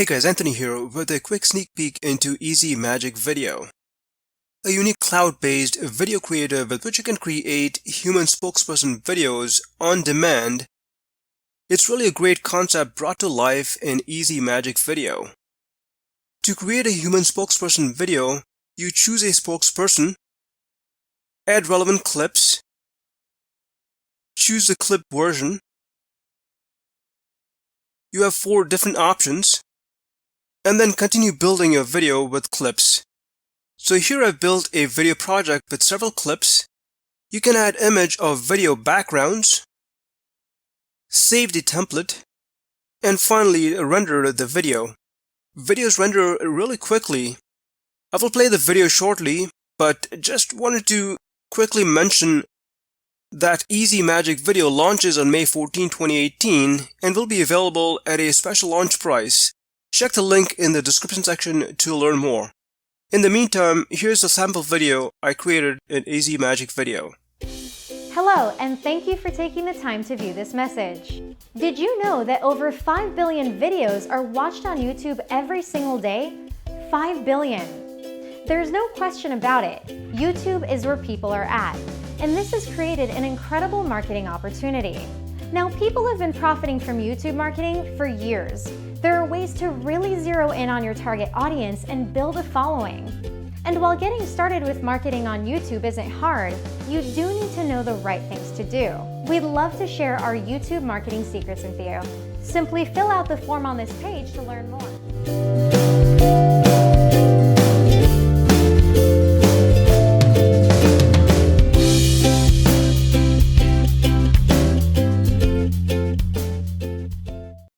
Hey guys, Anthony here with a quick sneak peek into Easy Magic Video, a unique cloud-based video creator with which you can create human spokesperson videos on demand. It's really a great concept brought to life in Easy Magic Video. To create a human spokesperson video, you choose a spokesperson, add relevant clips, choose the clip version. You have 4 different options, and then continue building your video with clips. So here I've built a video project with several clips. You can add image or video backgrounds, save the template, and finally render the video. Videos render really quickly. I will play the video shortly, but just wanted to quickly mention that Easy Magic Video launches on May 14, 2018 and will be available at a special launch price. Check the link in the description section to learn more. In the meantime, here's a sample video I created in Easy Magic Video. Hello, and thank you for taking the time to view this message. Did you know that over 5 billion videos are watched on YouTube every single day? 5 billion. There's no question about it. YouTube is where people are at, and this has created an incredible marketing opportunity. Now, people have been profiting from YouTube marketing for years. There are ways to really zero in on your target audience and build a following. And while getting started with marketing on YouTube isn't hard, you do need to know the right things to do. We'd love to share our YouTube marketing secrets with you. Simply fill out the form on this page to learn more.